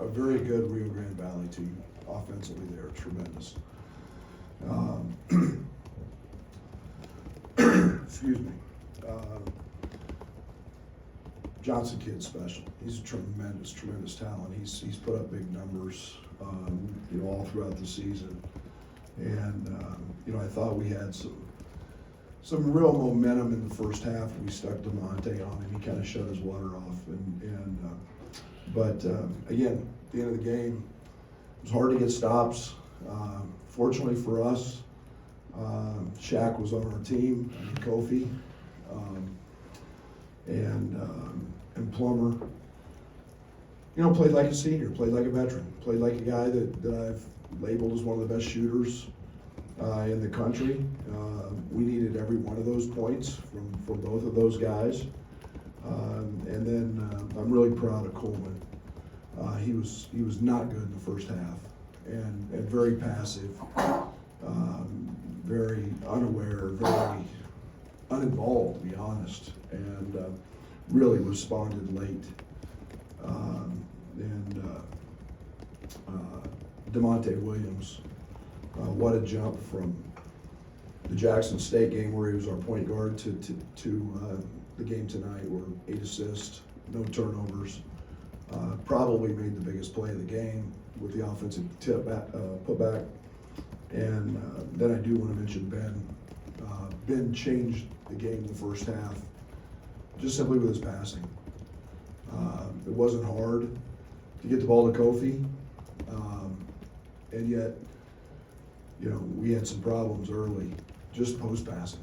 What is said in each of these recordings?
a very good Rio Grande Valley team. Offensively, they're tremendous. Excuse me. Johnson kid's special. He's a tremendous, tremendous talent. He's put up big numbers, all throughout the season. And I thought we had some real momentum in the first half. We stuck DeMonte on him. He kind of shut his water off. But again, at the end of the game, it was hard to get stops. Fortunately for us, Shaq was on our team, and Kofi, and Plummer. Played like a senior, played like a veteran, played like a guy that I've labeled as one of the best shooters in the country. We needed every one of those points from both of those guys. And then I'm really proud of Coleman. He was not good in the first half, and very passive, very unaware, very uninvolved, to be honest, and really responded late. DeMonte Williams, what a jump from the Jackson State game where he was our point guard to the game tonight, where 8 assists, no turnovers. Probably made the biggest play of the game with the offensive putback. And then I do want to mention Ben. Ben changed the game in the first half just simply with his passing. It wasn't hard to get the ball to Kofi, and yet, we had some problems early, just post passing.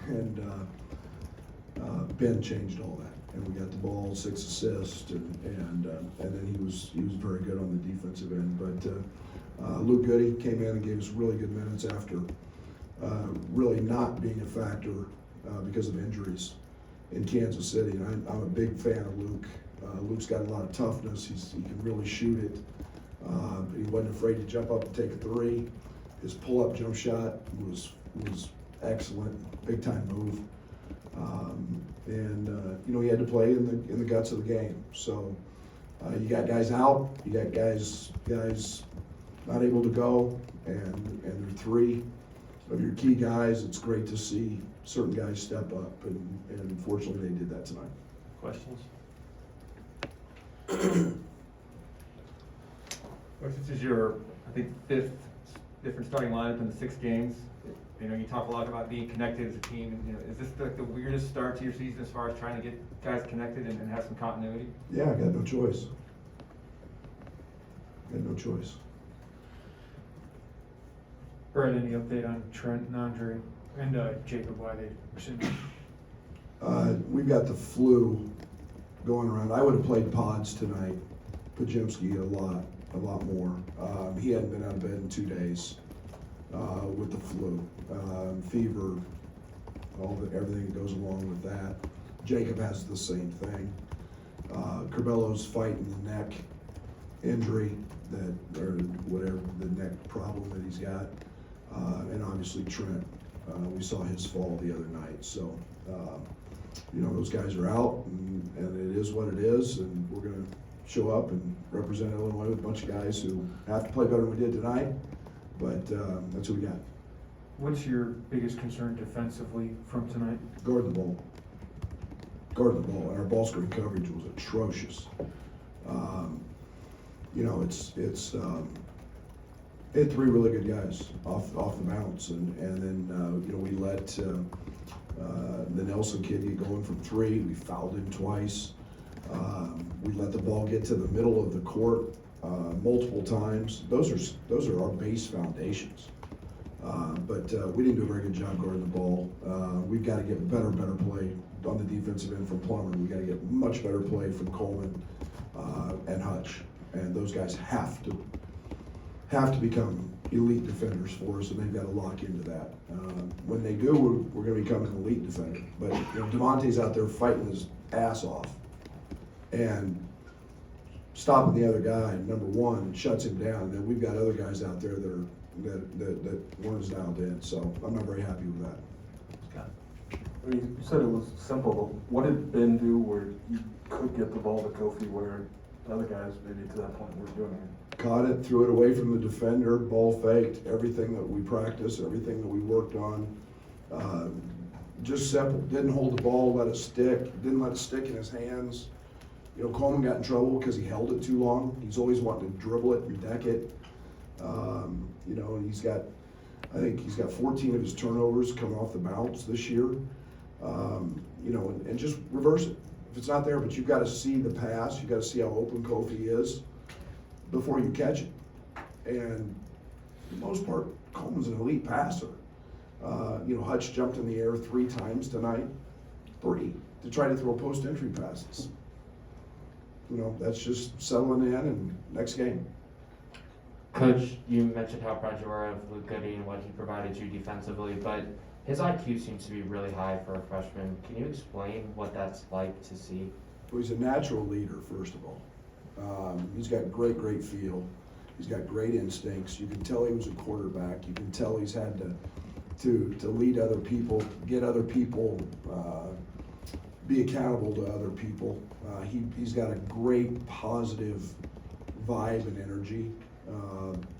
And Ben changed all that, and we got the ball, 6 assists, and then he was very good on the defensive end. But Luke Goody came in and gave us really good minutes after really not being a factor because of injuries in Kansas City. And I'm a big fan of Luke. Luke's got a lot of toughness. He can really shoot it. He wasn't afraid to jump up and take a 3. His pull-up jump shot was excellent, big time move. He had to play in the guts of the game. So you got guys out, you got guys not able to go, and there are 3 of your key guys. It's great to see certain guys step up, and fortunately they did that tonight. Questions? Well, this is your, I think, 5th different starting lineup in the 6 games. You talk a lot about being connected as a team. Is this like the weirdest start to your season as far as trying to get guys connected and have some continuity? Yeah, I got no choice. Brett, any update on Trent and Andre and Jacob, why they were sitting? We've got the flu going around. I would have played Pods tonight, Pajemski a lot more. He hadn't been out of bed in 2 days with the flu, fever, everything that goes along with that. Jacob has the same thing. Curbello's fighting the neck injury or whatever, the neck problem that he's got. And obviously Trent, we saw his fall the other night. So, those guys are out, and it is what it is, and we're going to show up and represent Illinois with a bunch of guys who have to play better than we did tonight, but that's what we got. What's your biggest concern defensively from tonight? Guard the ball. And our ball screen coverage was atrocious. They had 3 really good guys off the bounce, and then we let the Nelson kid get going from 3. We fouled him twice. We let the ball get to the middle of the court multiple times. Those are our base foundations. But we didn't do a very good job guarding the ball. We've got to get better play on the defensive end from Plummer. We got to get much better play from Coleman and Hutch, and those guys have to become elite defenders for us, and they've got to lock into that. When they do, we're going to become an elite defender. But DeMonte's out there fighting his ass off and stopping the other guy, number one, shuts him down. And then we've got other guys out there that weren't as dialed in. So I'm not very happy with that. You said it was simple, but what did Ben do where you could get the ball to Kofi where other guys maybe to that point were doing it. Caught it, threw it away from the defender, ball faked, everything that we practiced, everything that we worked on. Just simple, didn't hold the ball, let it stick, didn't let it stick in his hands. You know, Coleman got in trouble because he held it too long. He's always wanting to dribble it and deck it. You know, and I think he's got 14 of his turnovers coming off the bounce this year. You know, and just reverse it. If it's not there, but you've got to see the pass, you've got to see how open Kofi is before you catch it. And for the most part, Coleman's an elite passer. You know, Hutch jumped in the air 3 times tonight, 3, to try to throw post-entry passes. You know, that's just settling in and next game. Coach, you mentioned how proud you are of Luke Goody and what he provided you defensively, but his IQ seems to be really high for a freshman. Can you explain what that's like to see? Well, he's a natural leader, first of all. He's got great feel. He's got great instincts. You can tell he was a quarterback. You can tell he's had to lead other people, get other people, be accountable to other people. He's got a great positive vibe and energy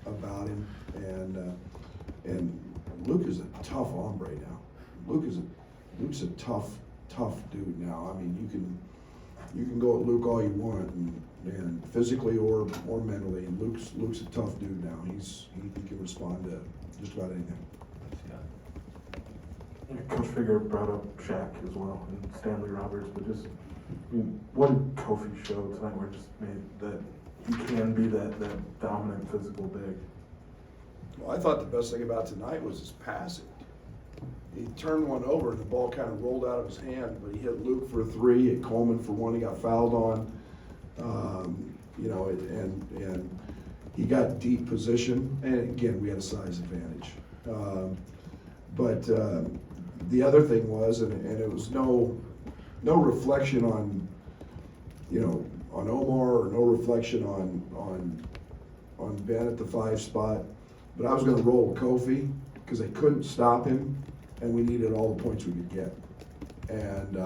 about him, and Luke is a tough hombre now. Luke's a tough dude now. I mean, you can go at Luke all you want, and physically or mentally. And Luke's a tough dude now. He can respond to just about anything. Coach Figure brought up Shaq as well and Stanley Roberts, but just, I mean, what did Kofi show tonight where it just made that he can be that dominant physical big? Well, I thought the best thing about tonight was his passing. He turned one over and the ball kind of rolled out of his hand, but he hit Luke for 3, hit Coleman for 1. He got fouled on, you know, and he got deep position. And again, we had a size advantage. But the other thing was, and it was no reflection on, you know, on Omar, or no reflection on Ben at the 5 spot, but I was going to roll with Kofi because they couldn't stop him, and we needed all the points we could get. And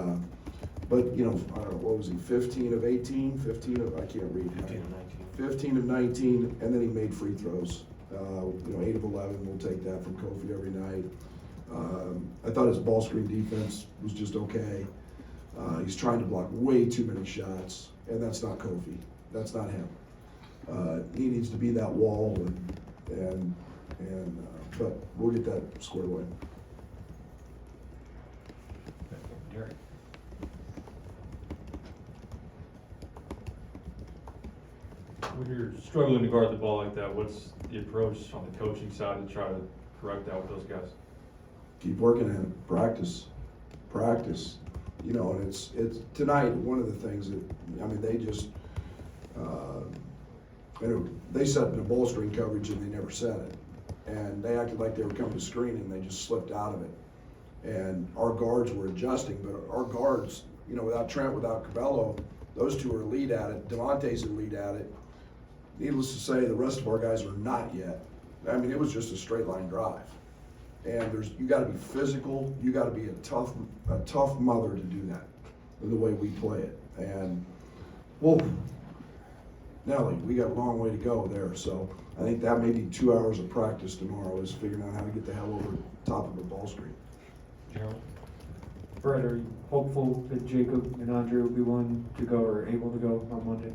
but you know, I don't know, what was he? 15 of 18, 15 of, I can't read. 15 of 19. 15 of 19, and then he made free throws. You know, 8 of 11. We'll take that from Kofi every night. I thought his ball screen defense was just okay. He's trying to block way too many shots, and that's not Kofi. That's not him. He needs to be that wall, but we'll get that squared away. Derek. When you're struggling to guard the ball like that, what's the approach on the coaching side to try to correct that with those guys? Keep working at it. Practice. You know, and it's tonight. One of the things that, I mean, they just they set in the ball screen coverage and they never set it, and they acted like they were coming to screening. They just slipped out of it, and our guards were adjusting. But our guards, you know, without Trent, without Cabello, those 2 are elite at it. Devontae's elite at it. Needless to say, the rest of our guys are not yet. I mean, it was just a straight line drive. And you got to be physical. You got to be a tough mother to do that, the way we play it. And whoa, Nelly, we got a long way to go there. So I think that may be 2 hours of practice tomorrow, is figuring out how to get the hell over the top of a ball screen. Gerald? Brett, are you hopeful that Jacob and Andre will be willing to go or able to go on Monday?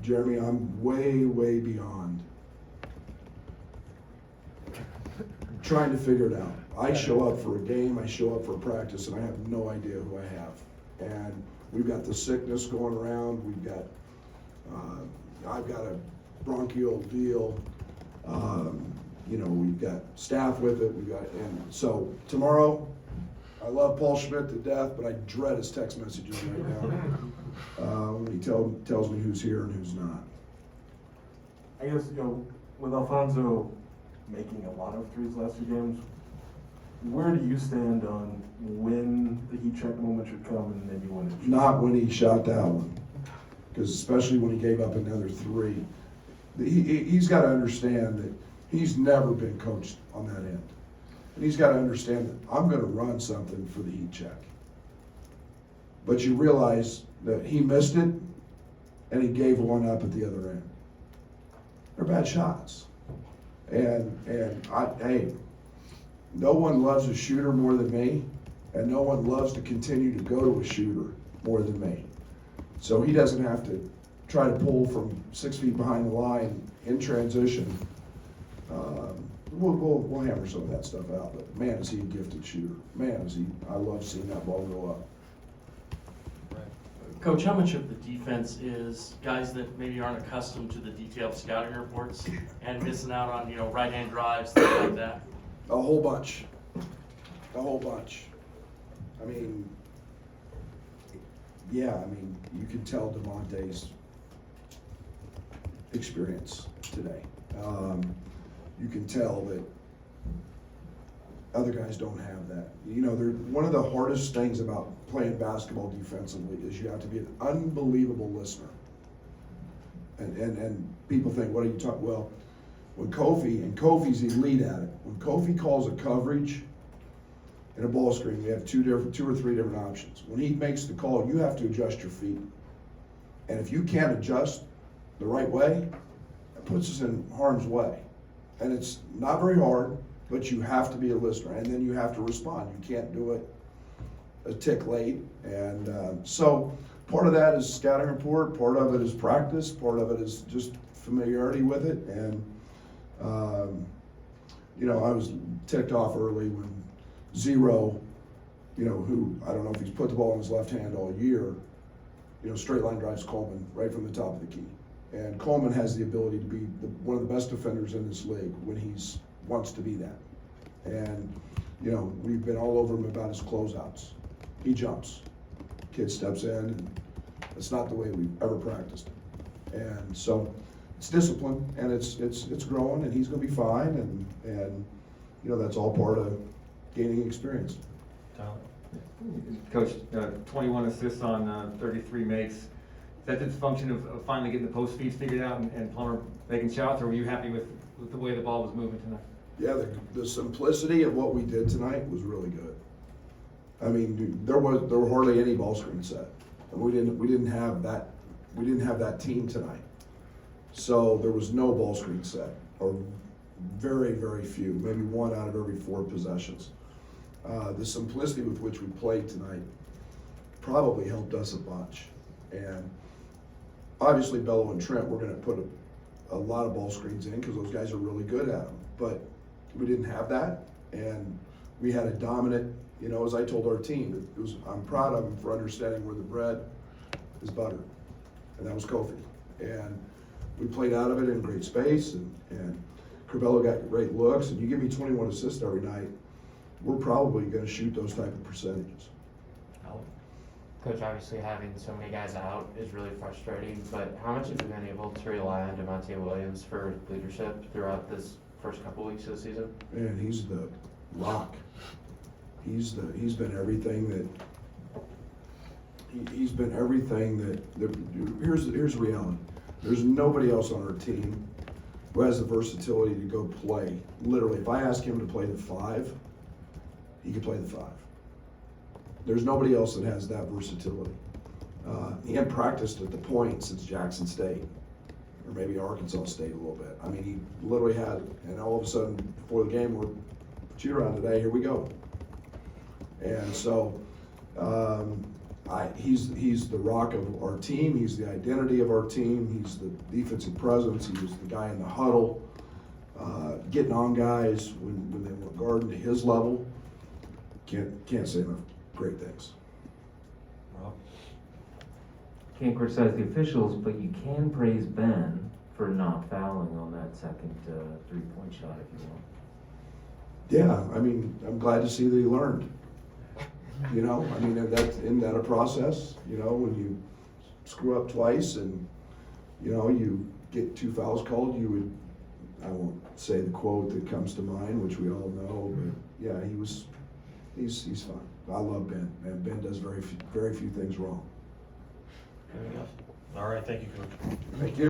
Jeremy, I'm way beyond trying to figure it out. I show up for a game, I show up for a practice, and I have no idea who I have. And we've got the sickness going around. We've got, I've got a bronchial deal. You know, we've got staff with it. And so tomorrow, I love Paul Schmidt to death, but I dread his text messages right now when he tells me who's here and who's not. I guess, you know, with Alfonso making a lot of threes last 2 games, where do you stand on when the heat check moment should come and maybe when it should? Not when he shot that one, because especially when he gave up another 3. He's got to understand that he's never been coached on that end. And he's got to understand that I'm going to run something for the heat check. but you realize that he missed it and he gave one up at the other end. They're bad shots. And hey, no one loves a shooter more than me, and no one loves to continue to go to a shooter more than me. So he doesn't have to try to pull from 6 feet behind the line in transition. We'll hammer some of that stuff out, but man, is he a gifted shooter. Man, is he, I love seeing that ball go up. Coach, how much of the defense is guys that maybe aren't accustomed to the detailed scouting reports and missing out on, right-hand drives, things like that? A whole bunch. A whole bunch. I mean, yeah, you can tell DeMonte's experience today. You can tell that other guys don't have that. One of the hardest things about playing basketball defensively is you have to be an unbelievable listener. And people think, what are you talking? Well, when Kofi's elite at it, when Kofi calls a coverage in a ball screen, we have two or three different options. When he makes the call, you have to adjust your feet. And if you can't adjust the right way, it puts us in harm's way. And it's not very hard, but you have to be a listener, and then you have to respond. You can't do it a tick late. And so part of that is scouting report, part of it is practice, part of it is just familiarity with it. And I was ticked off early when Zero, who, I don't know if he's put the ball in his left hand all year, straight line drives Coleman right from the top of the key. And Coleman has the ability to be one of the best defenders in this league when he wants to be that. And, we've been all over him about his closeouts. He jumps. Kid steps in, and it's not the way we've ever practiced. And so it's discipline, and it's growing, and he's going to be fine, and that's all part of gaining experience. Coach, 21 assists on 33 makes. Is that just a function of finally getting the post feeds figured out and Plummer making shots, or were you happy with the way the ball was moving tonight? Yeah, the simplicity of what we did tonight was really good. I mean, there were hardly any ball screens set, and we didn't have that team tonight. So there was no ball screen set, or very, very few, maybe one out of every 4 possessions. The simplicity with which we played tonight probably helped us a bunch. And obviously Bello and Trent, we're going to put a lot of ball screens in because those guys are really good at them. But we didn't have that, and we had a dominant, as I told our team, I'm proud of them for understanding where the bread is buttered, and that was Kofi. And we played out of it in great space, and Curbelo got great looks, and you give me 21 assists every night, we're probably going to shoot those type of percentages. Coach, obviously having so many guys out is really frustrating, but how much have you been able to rely on DeMonte Williams for leadership throughout this first couple weeks of the season? Man, he's the rock. He's been everything that here's the reality. There's nobody else on our team who has the versatility to go play. Literally, if I ask him to play the 5, he could play the 5. There's nobody else that has that versatility. He hadn't practiced at the point since Jackson State, or maybe Arkansas State a little bit. I mean, he literally had it, and all of a sudden, before the game, we're shoot around today, here we go. And so, he's the rock of our team. He's the identity of our team. He's the defensive presence. He was the guy in the huddle, getting on guys when they were guarding to his level. Can't say enough great things. Can't criticize the officials, but you can praise Ben for not fouling on that second three-point shot if you want. Yeah, I mean, I'm glad to see that he learned. Isn't that a process? When you screw up twice and, you get 2 fouls called, I won't say the quote that comes to mind, which we all know, but yeah, he's fine. I love Ben, and Ben does very few things wrong. All right, thank you, Coach. Thank you.